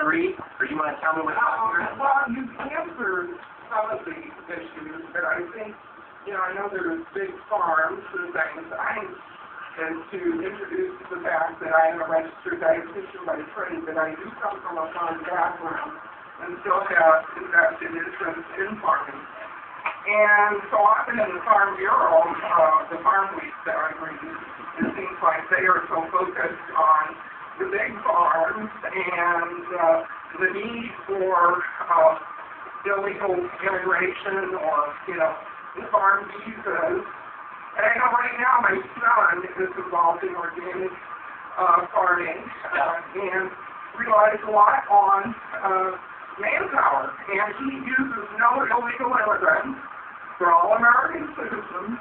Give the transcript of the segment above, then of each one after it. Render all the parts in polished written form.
Read, or you want to tell me what's Well, you answered some of the issues, but I think, I know there's big farms and things. And to introduce the fact that I am a registered dietitian by trade, that I do come from a farm background and still have invested interest in farming. And so often in the Farm Bureau, the farm weeks that I read, it seems like they are so focused on the big farms and the need for illegal immigration or, the farm visas. And I know right now my son is involved in organic farming and relies a lot on manpower. And he uses no illegal immigrants. For all American citizens.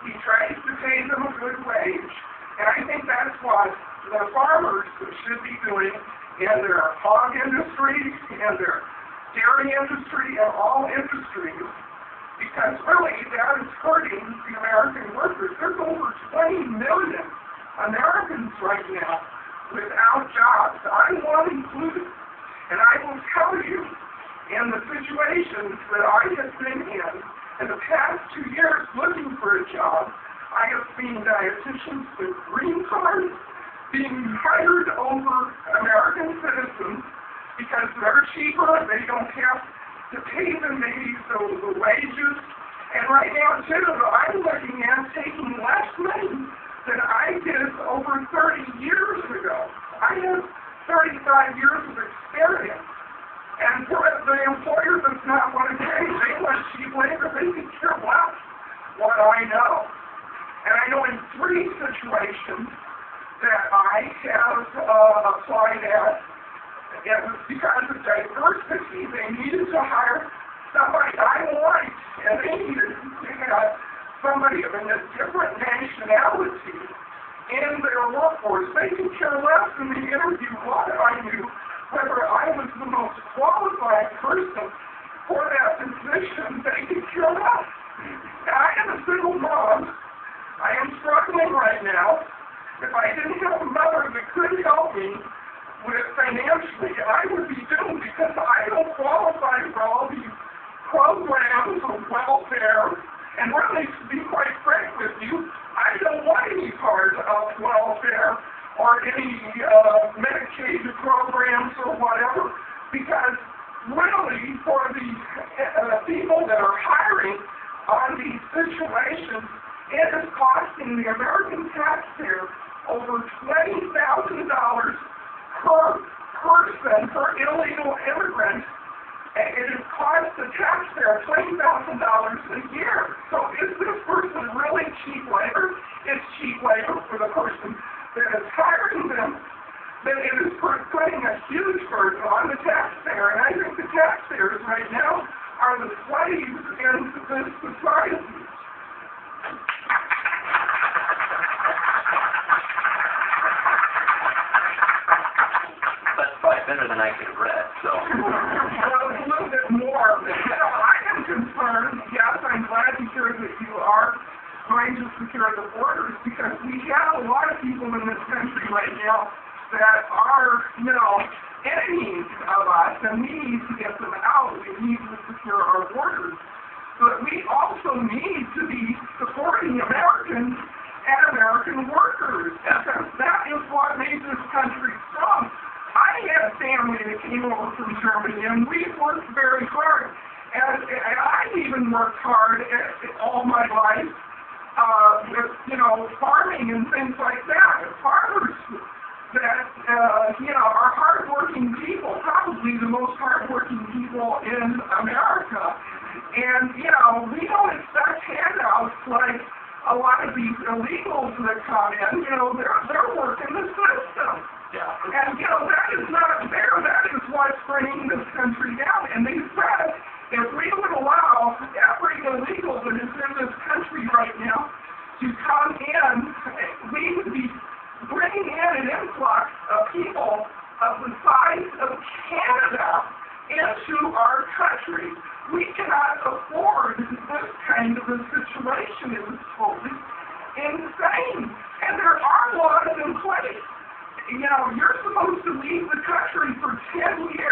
He tries to pay them a good wage. And I think that's what the farmers should be doing in their hog industry, in their dairy industry, and all industries, because really that is hurting the American workers. There's over 20 million Americans right now without jobs. I'm one included. And I will tell you, in the situations that I have been in the past 2 years looking for a job, I have seen dietitians with green cards being hired over American citizens because they're cheaper, they don't have to pay them maybe the wages. And right now, too, I'm looking at taking less money than I did over 30 years ago. I have 35 years of experience. And for the employer does not want to pay, they want cheap labor, they can care less what I know. And I know in 3 situations that I have applied at, it was because of diversity. They needed to hire somebody I liked, and they needed to have somebody of a different nationality in their workforce. They can care less in the interview what I knew, whether I was the most qualified person for that position. They could care less. I am a single mom. I am struggling right now. If I didn't have a mother that could help me with financially, I would be doomed because I don't qualify for all these programs of welfare. And really, to be quite frank with you, I don't want any part of welfare or any Medicaid programs or whatever, because really for the people that are hiring on these situations, it is costing the American taxpayer over $20,000 per person, per illegal immigrant. It has cost the taxpayer $20,000 a year. So is this person really cheap labor? It's cheap labor for the person that is hiring them, then it is putting a huge burden on the taxpayer. And I think the taxpayers right now are the slaves in this society. That's probably better than I could have read, so. Well, a little bit more. I am concerned. Yes, I'm glad to hear that you are trying to secure the borders, because we have a lot of people in this country right now that are, enemies of us, and we need to get them out. We need to secure our borders. But we also need to be supporting Americans and American workers, because that is what made this country strong. I had a family that came over from Germany, and we worked very hard. And I've even worked hard all my life. With, farming and things like that. Farmers that, are hardworking people, probably the most hardworking people in America. And, we don't expect handouts like a lot of these illegals that come in. They're working the system. Yeah. And, that is not fair. That is what's bringing this country down. And they said, if we would allow every illegal that is in this country right now to come in, we would be bringing in an influx of people of the size of Canada into our country. We cannot afford this kind of a situation. It is totally insane. And there are laws in place. You're supposed to leave the country for 10 years.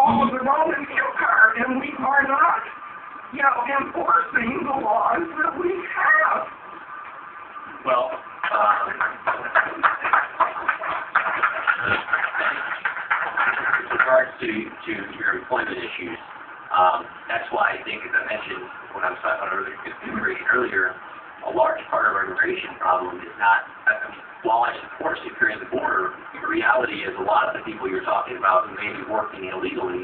fall of the Roman Empire, and we are not, enforcing the laws that we have. Well, with regards to your employment issues, that's why I think, as I mentioned when I was talking about immigration earlier, a large part of our immigration problem is not, while I support securing the border, the reality is a lot of the people you're talking about who may be working illegally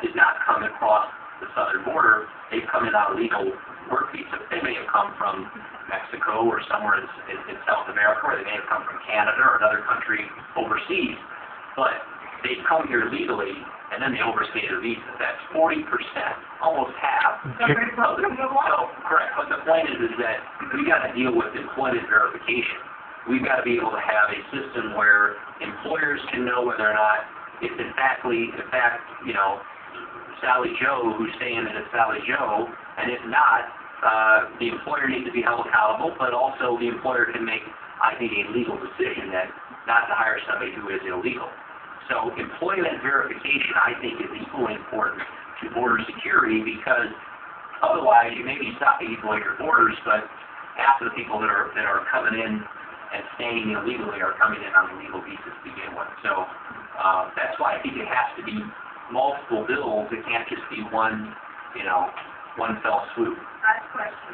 did not come across the southern border. They've come in on illegal work visas. They may have come from Mexico or somewhere in South America, or they may have come from Canada or another country overseas, but they come here legally, and then they overstay their visa. That's 40%, almost half. Correct. But the point is that we got to deal with employment verification. We've got to be able to have a system where employers can know whether or not it's in fact, Sally Joe who's saying that it's Sally Joe, and if not, the employer needs to be held accountable, but also the employer can make, I think, a legal decision that not to hire somebody who is illegal. So employment verification, I think, is equally important to border security, because otherwise you may be stopping people at your borders, but half of the people that are coming in and staying illegally are coming in on illegal visas to begin with. So that's why I think it has to be multiple bills. It can't just be one fell swoop. Last question.